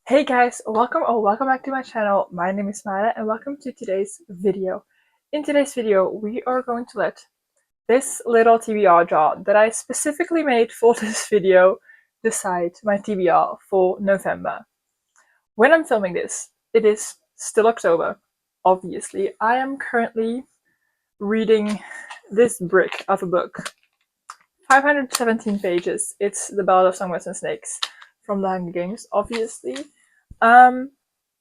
Hey guys, welcome back to my channel. My name is Mare and welcome to today's video. In today's video, we are going to let this little TBR jar that I specifically made for this video decide my TBR for November. When I'm filming this, it is still October, obviously. I am currently reading this brick of a book. 517 pages. It's The Ballad of Songbirds and Snakes from the Hunger Games, obviously. Um,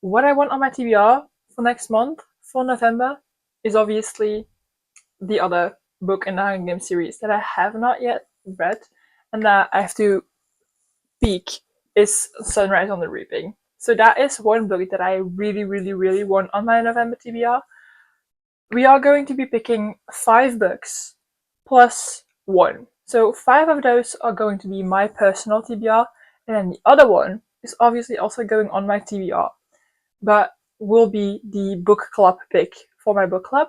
what I want on my TBR for next month, for November, is obviously the other book in the Hunger Games series that I have not yet read and that I have to peek is Sunrise on the Reaping. So that is one book that I really want on my November TBR. We are going to be picking 5 books plus 1. So 5 of those are going to be my personal TBR, and then the other one is obviously also going on my TBR, but will be the book club pick for my book club,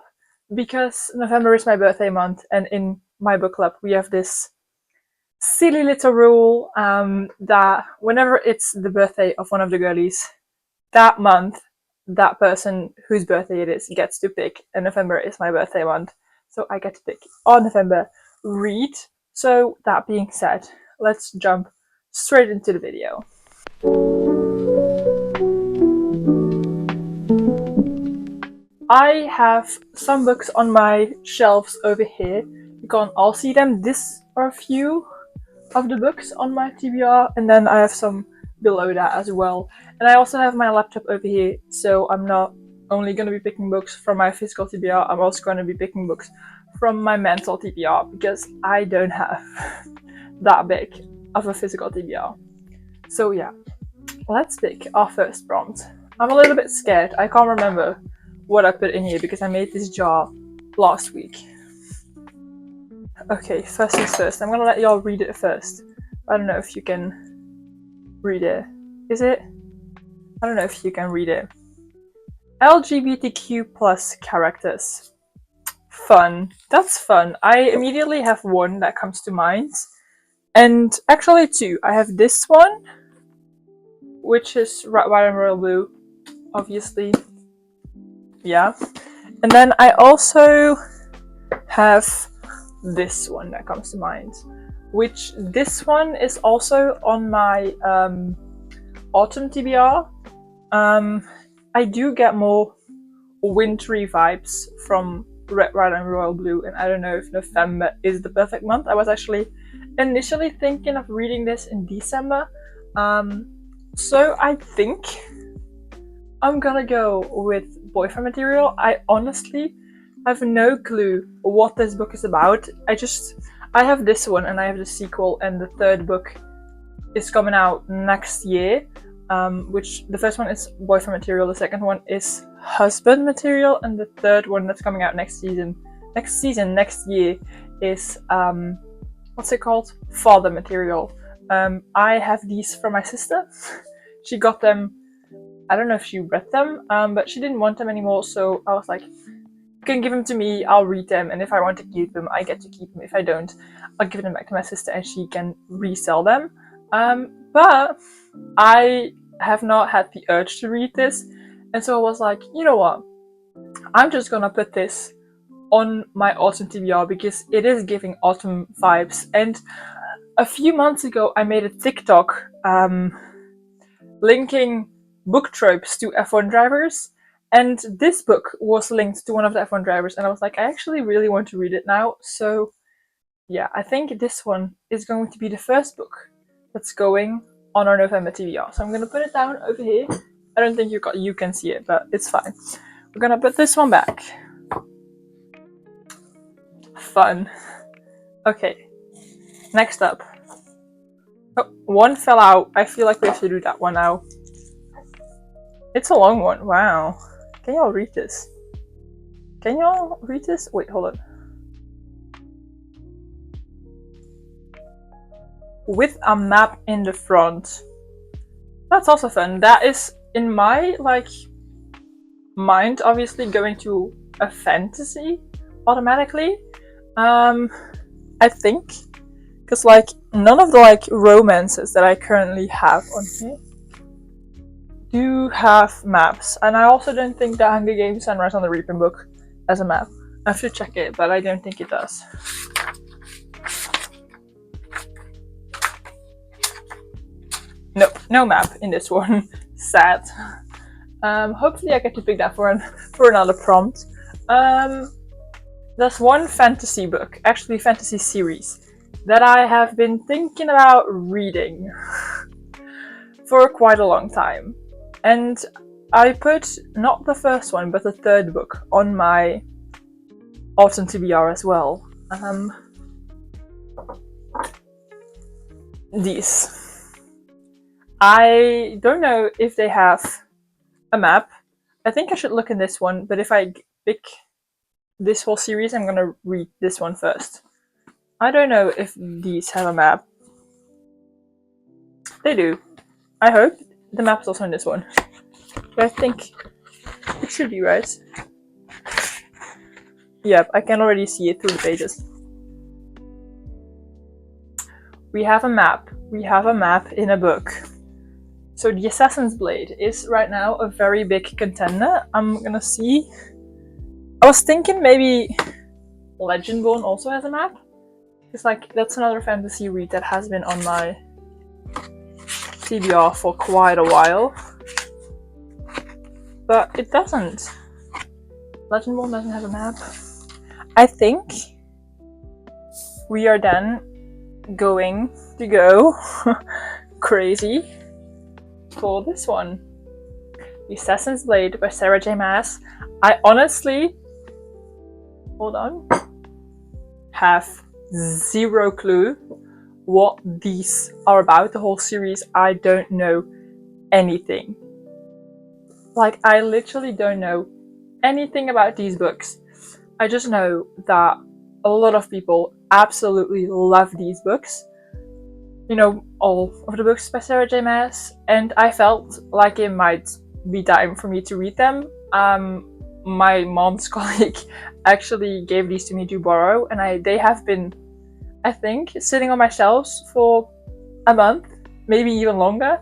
because November is my birthday month, and in my book club we have this silly little rule that whenever it's the birthday of one of the girlies that month, that person whose birthday it is gets to pick, and November is my birthday month, so I get to pick on November read. So that being said, let's jump straight into the video. I have some books on my shelves over here. You can't all see them. This are a few of the books on my TBR, and then I have some below that as well. And I also have my laptop over here, so I'm not only going to be picking books from my physical TBR, I'm also going to be picking books from my mental TBR, because I don't have that big of a physical TBR. So yeah, let's pick our first prompt. I'm a little bit scared. I can't remember what I put in here because I made this jar last week. Okay, first things first. I'm gonna let y'all read it first. I don't know if you can read it. Is it? I don't know if you can read it. LGBTQ plus characters. Fun. That's fun. I immediately have one that comes to mind. And actually 2. I have this one, which is White and Royal Blue, obviously. Yeah. And then I also have this one that comes to mind, which this one is also on my autumn TBR. I do get more wintry vibes from Red, White and Royal Blue, and I don't know if November is the perfect month. I was actually initially thinking of reading this in December, so I think I'm gonna go with boyfriend material. I honestly have no clue what this book is about. I have this one and I have the sequel, and the third book is coming out next year, which the first one is boyfriend material, the second one is husband material, and the third one that's coming out next year is what's it called? Father material. I have these from my sister. She got them. I don't know if she read them, but she didn't want them anymore, so I was like, you can give them to me, I'll read them, and if I want to keep them, I get to keep them. If I don't, I'll give them back to my sister and she can resell them. But I have not had the urge to read this, and so I was like, you know what? I'm just gonna put this on my autumn TBR because it is giving autumn vibes. And a few months ago, I made a TikTok linking book tropes to F1 drivers, and this book was linked to one of the F1 drivers, and I was like, I actually really want to read it now. So yeah, I think this one is going to be the first book that's going on our November TBR. So I'm gonna put it down over here. I don't think you can see it, but it's fine. We're gonna put this one back. Fun. Okay, next up. Oh, one fell out. I feel like we have to do that one now. It's a long one. Wow. Can y'all read this? Can y'all read this? Wait, hold on. With a map in the front. That's also fun. That is, in my mind, obviously going to a fantasy automatically. I think, because none of the romances that I currently have on here do have maps, and I also don't think the Hunger Games Sunrise on the Reaping book has a map. I have to check it, but I don't think it does. Nope, no map in this one. Sad. Hopefully I get to pick that for another prompt. There's one fantasy book, actually fantasy series, that I have been thinking about reading for quite a long time. And I put not the first one, but the third book on my autumn TBR as well. These. I don't know if they have a map. I think I should look in this one, but if I pick this whole series, I'm gonna read this one first. I don't know if these have a map. They do. I hope the map is also in this one. But I think it should be, right? Yep, I can already see it through the pages. We have a map. We have a map in a book. So the Assassin's Blade is right now a very big contender. I'm gonna see. I was thinking maybe Legendborn also has a map. It's like, that's another fantasy read that has been on my TBR for quite a while. But it doesn't. Legendborn doesn't have a map. I think we are then going to go crazy for this one. The Assassin's Blade by Sarah J. Maas. I honestly, hold on, have zero clue what these are about. The whole series, I don't know anything. Like, I literally don't know anything about these books. I just know that a lot of people absolutely love these books. You know, all of the books by Sarah J. Maas, and I felt like it might be time for me to read them. My mom's colleague actually gave these to me to borrow, and they have been, I think, sitting on my shelves for a month, maybe even longer.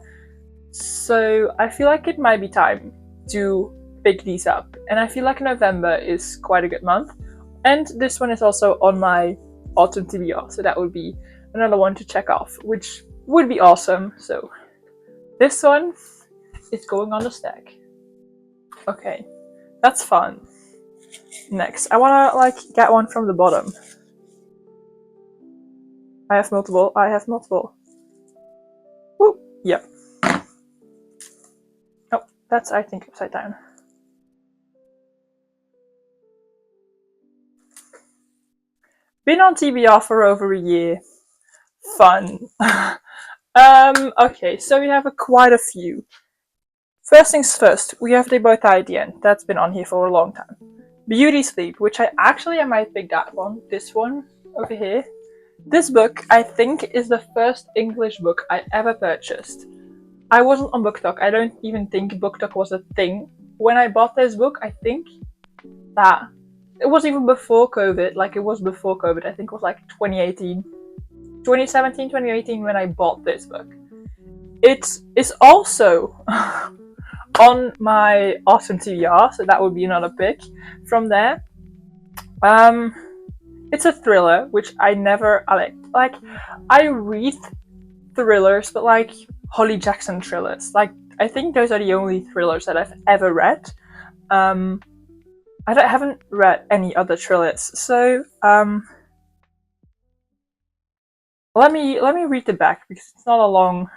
So I feel like it might be time to pick these up, and I feel like November is quite a good month, and this one is also on my autumn TBR, so that would be another one to check off, which would be awesome. So this one is going on the stack. Okay, that's fun. Next, I wanna get one from the bottom. I have multiple. Woo, yep. Oh, that's, I think, upside down. Been on TBR for over a year. Fun. Okay, so we have quite a few. First things first, we have They Both Die at the End. That's been on here for a long time. Beauty Sleep, which I might pick that one. This one over here. This book, I think, is the first English book I ever purchased. I wasn't on BookTok. I don't even think BookTok was a thing. When I bought this book, I think that it was even before COVID. Like, it was before COVID. I think it was like 2018. 2017, 2018 when I bought this book. It is also on my autumn TBR, so that would be another pick from there. It's a thriller, which I never like. I read thrillers, but like Holly Jackson thrillers. Like, I think those are the only thrillers that I've ever read. I haven't read any other thrillers, so let me read the back because it's not a long.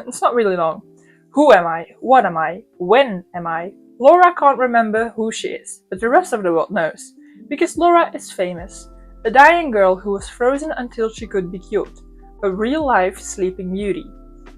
It's not really long. Who am I? What am I? When am I? Laura can't remember who she is, but the rest of the world knows. Because Laura is famous. A dying girl who was frozen until she could be cured. A real-life sleeping beauty.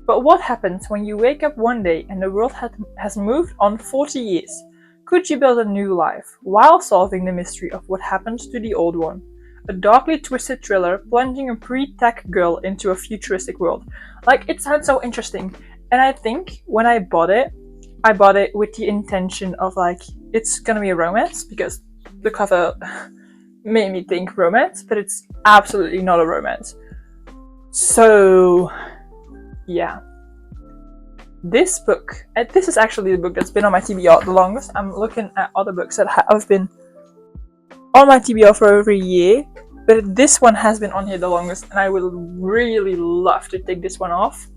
But what happens when you wake up one day and the world has moved on 40 years? Could you build a new life, while solving the mystery of what happened to the old one? A darkly twisted thriller plunging a pre-tech girl into a futuristic world. Like, it sounds so interesting. And I think when I bought it with the intention of like, it's gonna be a romance, because the cover made me think romance, but it's absolutely not a romance. So, yeah. this book, and this is actually the book that's been on my TBR the longest. I'm looking at other books that have been on my TBR for over a year, but this one has been on here the longest, and I would really love to take this one off.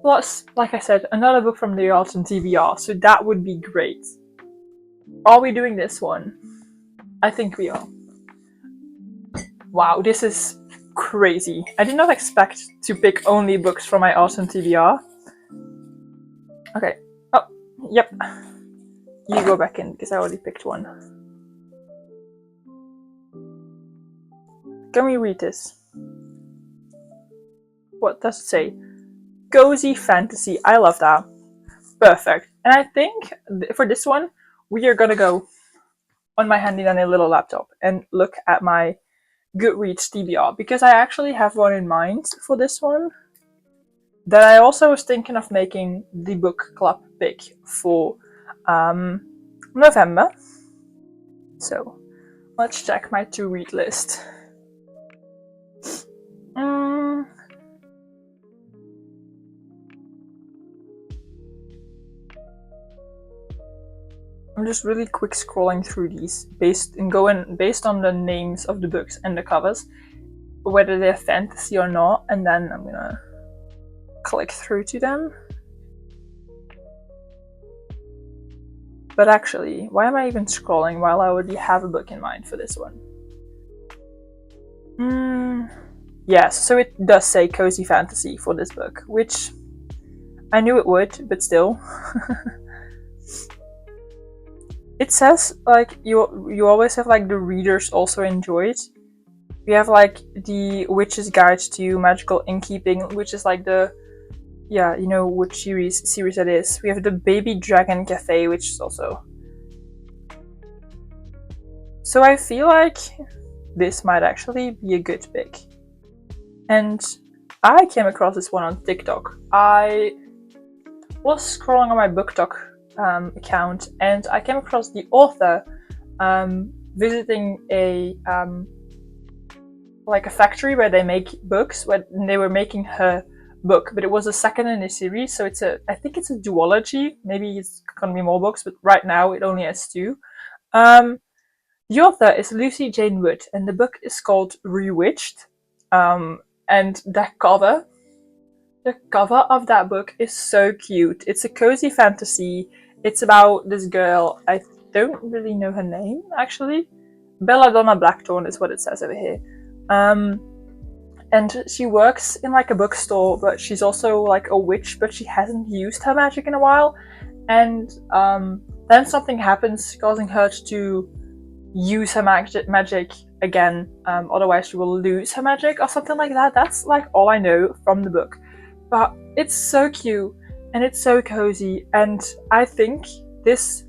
Plus, like I said, another book from the autumn TBR, so that would be great. Are we doing this one? I think we are. Wow, this is crazy. I did not expect to pick only books from my autumn TBR. Okay. Oh, yep. You go back in because I already picked one. Can we read this? What does it say? Cozy fantasy. I love that. Perfect. And I think for this one, we are gonna go on my handy dandy little laptop and look at my Goodreads TBR, because I actually have one in mind for this one that I also was thinking of making the book club pick for November. So let's check my to read list. I'm just really quick scrolling through these based on the names of the books and the covers, whether they're fantasy or not, and then I'm gonna click through to them. But actually, why am I even scrolling while I already have a book in mind for this one? Yes, so it does say cozy fantasy for this book, which I knew it would, but still. It says like you always have like the readers also enjoyed. We have like the Witch's Guide to Magical Innkeeping, which is like the, yeah, you know which series that is. We have the Baby Dragon Cafe, which is also. So I feel like this might actually be a good pick. And I came across this one on TikTok. I was scrolling on my BookTok account, and I came across the author visiting a like a factory where they make books, where they were making her book, but it was a second in a series, so I think it's a duology. Maybe it's gonna be more books, but right now it only has 2. The author is Lucy Jane Wood, and the book is called Rewitched. And the cover of that book is so cute. It's a cozy fantasy. It's about this girl. I don't really know her name, actually. Belladonna Blackthorn is what it says over here. And she works in like a bookstore, but she's also like a witch, but she hasn't used her magic in a while. And then something happens causing her to use her magic again. Otherwise she will lose her magic or something like that. That's like all I know from the book. But it's so cute and it's so cozy, and I think this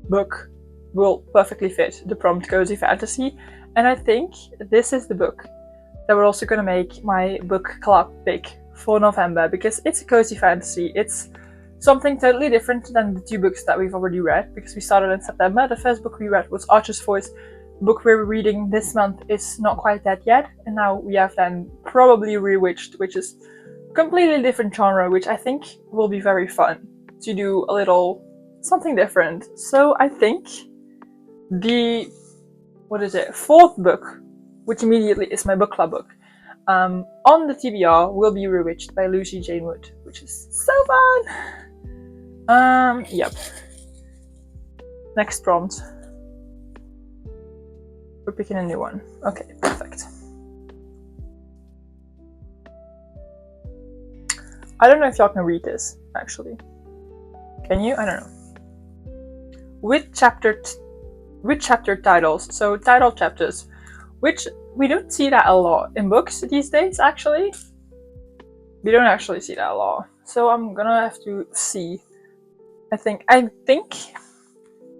book will perfectly fit the prompt cozy fantasy. And I think this is the book that we're also going to make my book club pick for November, because it's a cozy fantasy. It's something totally different than the 2 books that we've already read, because we started in September. The first book we read was Archer's Voice. The book we're reading this month is not quite that yet, and now we have then probably Rewitched, which is a completely different genre, which I think will be very fun to do a little something different. So I think the 4th book, which immediately is my book club book, on the TBR will be Rewitched by Lucy Jane Wood, which is so fun! Yep. Next prompt. We're picking a new one. Okay, perfect. I don't know if y'all can read this, actually. Can you? I don't know. With chapter titles, so title chapters, which we don't see that a lot in books these days, actually. We don't actually see that a lot. So I'm gonna have to see. I think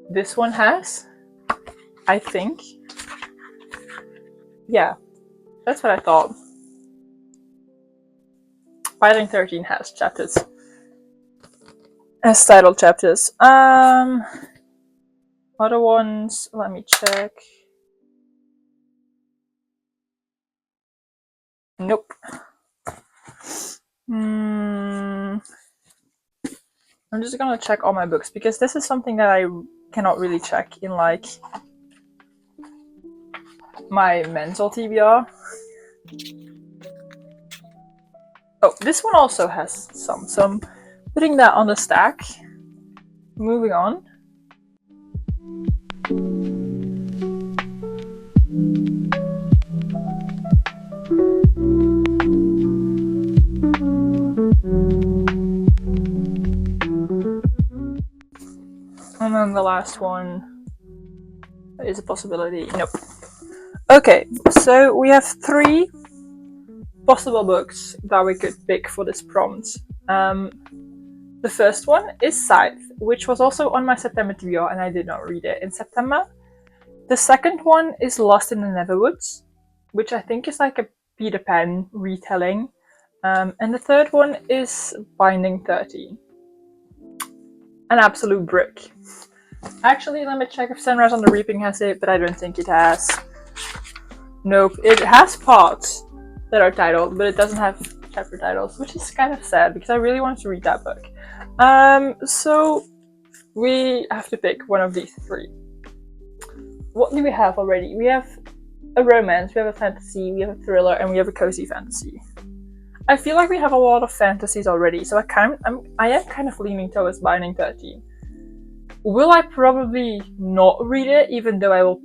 this one has. I think. Yeah, that's what I thought. Fighting 13 has chapters. As title chapters. Other ones, let me check. Nope. I'm just gonna check all my books because this is something that I cannot really check in like my mental TBR. Oh, this one also has some, so I'm putting that on the stack. Moving on. And then the last one is a possibility. Nope. Okay, so we have 3 possible books that we could pick for this prompt. The first one is Scythe, which was also on my September TBR and I did not read it in September. The second one is Lost in the Neverwoods, which I think is like a Peter Pan retelling. And the third one is Binding 13. An absolute brick. Actually, let me check if Sunrise on the Reaping has it, but I don't think it has. Nope, it has parts that are titled, but it doesn't have chapter titles, which is kind of sad because I really wanted to read that book. So we have to pick one of these 3. What do we have already? We have a romance, we have a fantasy, we have a thriller, and we have a cozy fantasy. I feel like we have a lot of fantasies already, so I am kind of leaning towards Binding 13. Will I probably not read it, even though I will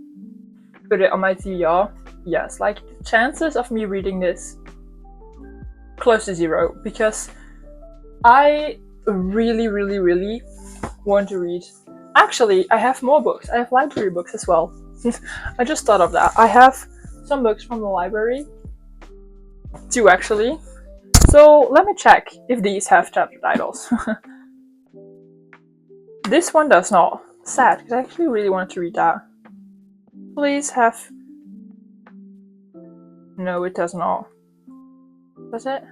put it on my TBR? Yes, like the chances of me reading this close to 0, because I really want to read. Actually, I have more books. I have library books as well. I just thought of that. I have some books from the library. 2 actually. So let me check if these have chapter titles. This one does not. Sad, because I actually really wanted to read that. Please have... No, it does not. Does it?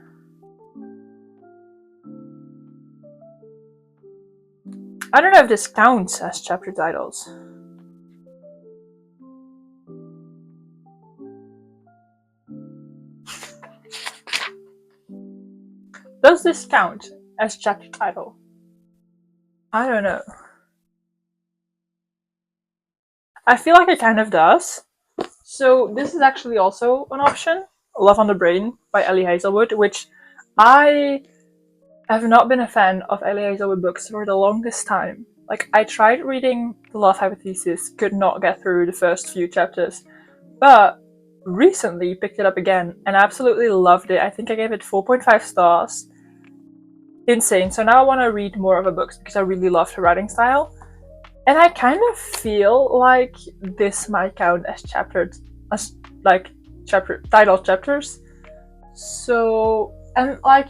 I don't know if this counts as chapter titles. Does this count as chapter title? I don't know. I feel like it kind of does. So this is actually also an option. Love on the Brain by Ellie Hazelwood, which I have not been a fan of Ellie Hazelwood books for the longest time. Like, I tried reading The Love Hypothesis, could not get through the first few chapters, but recently picked it up again and absolutely loved it. I think I gave it 4.5 stars. Insane. So now I want to read more of her books because I really loved her writing style. And I kind of feel like this might count as titled chapters. So, and like,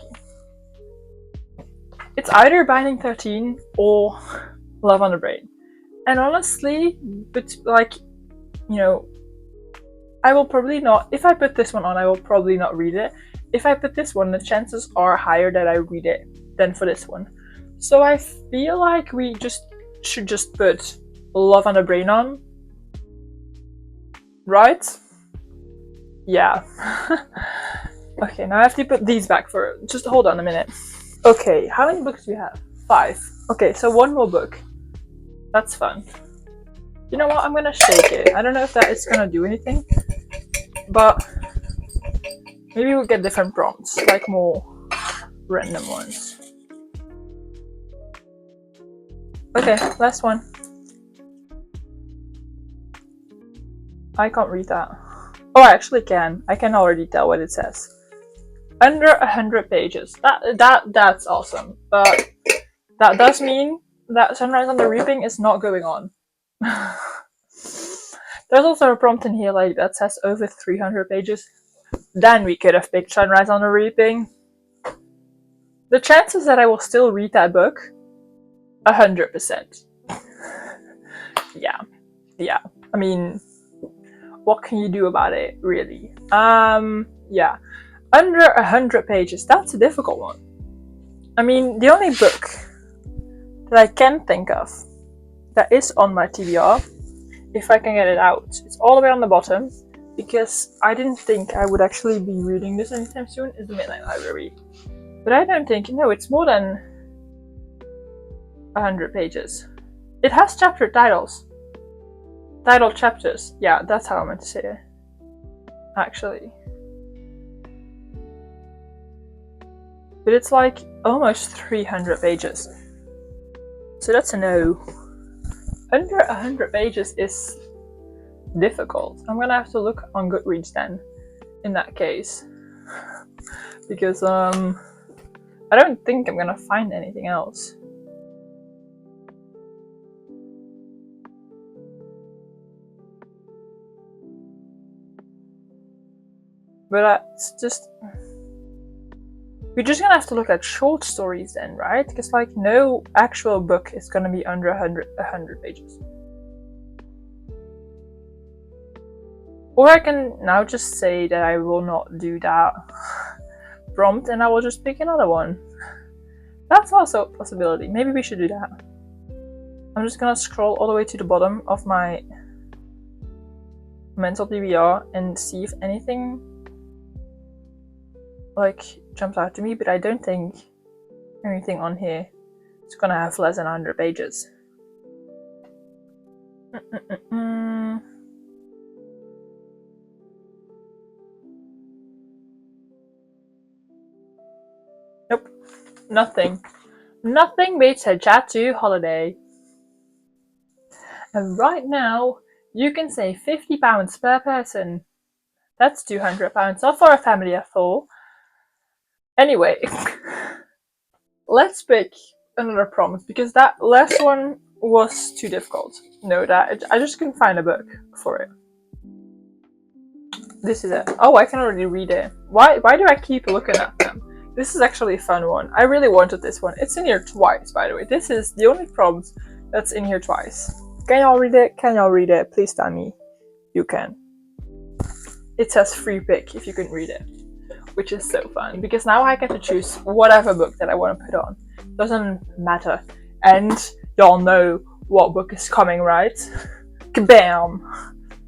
it's either Binding 13 or Love on the Brain. And honestly, but like, you know, I will probably not, if I put this one on, I will probably not read it. If I put this one, the chances are higher that I read it than for this one. So I feel like we should just put Love on the Brain on. Right? Yeah. Okay, now I have to put these back for, just hold on a minute. Okay, how many books do we have? 5. Okay, so 1 more book. That's fun. You know what, I'm gonna shake it. I don't know if that is gonna do anything, but maybe we'll get different prompts, like more random ones. Okay, last one. I can't read that. Oh, I actually can. I can already tell what it says. Under 100 pages. That's awesome. But that does mean that Sunrise on the Reaping is not going on. There's also a prompt in here like that says over 300 pages. Then we could have picked Sunrise on the Reaping. The chances that I will still read that book, 100%. Yeah. I mean, what can you do about it, really? Yeah. Under 100 pages, that's a difficult one. I mean, the only book that I can think of that is on my TBR, if I can get it out, it's all the way on the bottom, because I didn't think I would actually be reading this anytime soon, is The Midnight Library. But I don't think, no, it's more than 100 pages. It has chapter titles. Title chapters. Yeah, that's how I meant to say it. Actually. But it's like almost 300 pages. So that's a no. Under 100 pages is difficult. I'm gonna have to look on Goodreads then, in that case. Because I don't think I'm gonna find anything else. But it's just... we're just gonna have to look at short stories then, right? Because like no actual book is gonna be under 100 pages. Or I can now just say that I will not do that prompt and I will just pick another one. That's also a possibility. Maybe we should do that. I'm just gonna scroll all the way to the bottom of my mental TBR and see if anything like jumps out to me, but I don't think anything on here is gonna have less than 100 pages. Nope, nothing. Nothing beats a tattoo holiday. And right now, you can save £50 per person. That's £200, not for a family of 4. Anyway, let's pick another prompt because that last one was too difficult. No, that I just couldn't find a book for it. This is it. Oh, I can already read it. Why do I keep looking at them? This is actually a fun one. I really wanted this one. It's in here twice, by the way. This is the only prompt that's in here twice. Can y'all read it? Can y'all read it? Please tell me you can. It says free pick if you can read it, which is so fun because now I get to choose whatever book that I want to put on. Doesn't matter. And y'all know what book is coming, right? Kabam!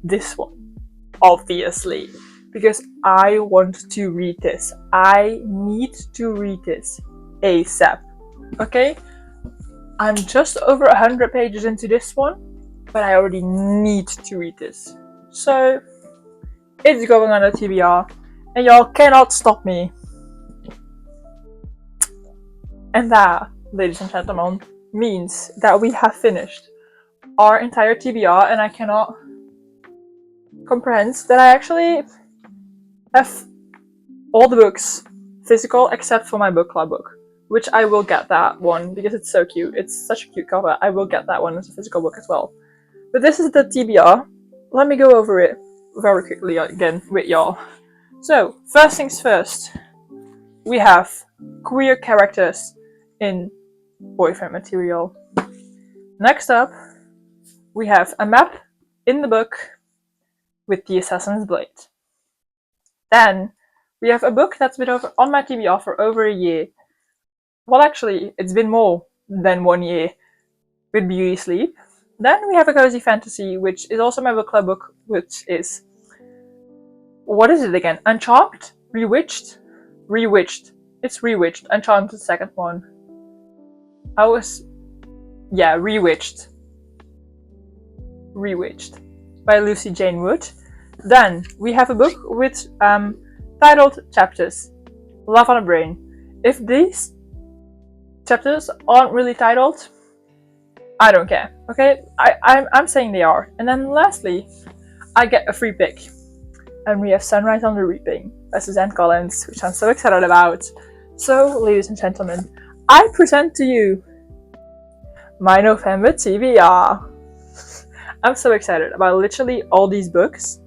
This one. Obviously. Because I want to read this. I need to read this ASAP. Okay? I'm just over 100 pages into this one, but I already need to read this. So, it's going on a TBR, and y'all cannot stop me. And that, ladies and gentlemen, means that we have finished our entire TBR, and I cannot comprehend that I actually have all the books physical except for my book club book, which I will get that one because it's so cute. It's such a cute cover. I will get that one as a physical book as well. But this is the TBR. Let me go over it very quickly again with y'all. So, first things first, we have queer characters in boyfriend material. Next up, we have a map in the book with the Assassin's Blade. Then, we have a book that's been on my TBR for over a year. Well, actually, it's been more than 1 year with Beauty Sleep. Then we have a cozy fantasy, which is also my book club book, which is... what is it again? Uncharmed? Rewitched? Rewitched. It's Rewitched. Uncharmed is the second one. Yeah, Rewitched. Rewitched. By Lucy Jane Wood. Then we have a book with titled chapters. Love on a Brain. If these chapters aren't really titled, I don't care. Okay, I'm saying they are. And then lastly, I get a free pick. And we have Sunrise on the Reaping by Suzanne Collins, which I'm so excited about. So, ladies and gentlemen, I present to you my November TBR. I'm so excited about literally all these books.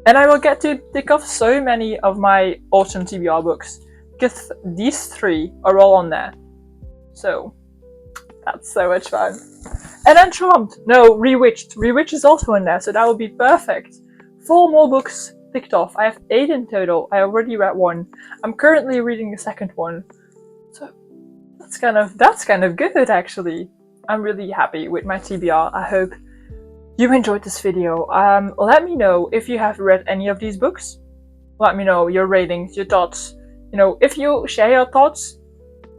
And I will get to tick off so many of my autumn TBR books, because these 3 are all on there. So, that's so much fun. And Uncharmed! No, Rewitched. Rewitched is also in there, so that would be perfect. 4 more books ticked off. I have 8 in total. I already read 1. I'm currently reading the second one. So, that's kind of good, actually. I'm really happy with my TBR. I hope you enjoyed this video. Let me know if you have read any of these books. Let me know your ratings, your thoughts. You know, if you share your thoughts,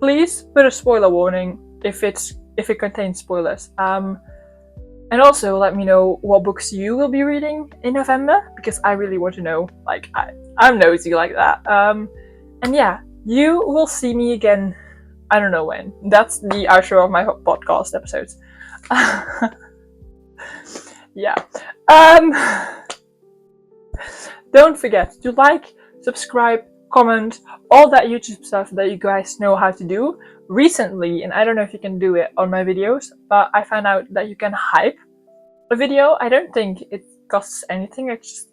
please put a spoiler warning. if it contains spoilers. And also let me know what books you will be reading in November, because I really want to know. Like, I'm nosy like that. And yeah, you will see me again. I don't know when. That's the outro of my podcast episodes. Yeah. Don't forget to like, subscribe, comment, all that YouTube stuff that you guys know how to do. Recently, and I don't know if you can do it on my videos, but I found out that you can hype a video. I don't think it costs anything, it's just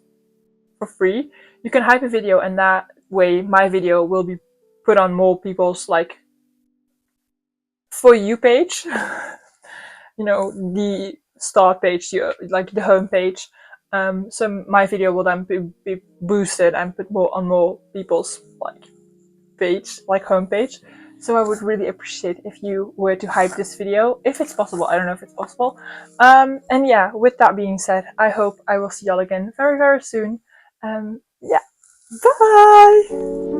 for free. You can hype a video, and that way my video will be put on more people's like For You page. You know, the start page, like the home page. So my video will then be boosted and put more on more people's like page, like homepage. So I would really appreciate if you were to hype this video, if it's possible. I don't know if it's possible. And yeah, with that being said, I hope I will see y'all again very, very soon. Yeah, bye!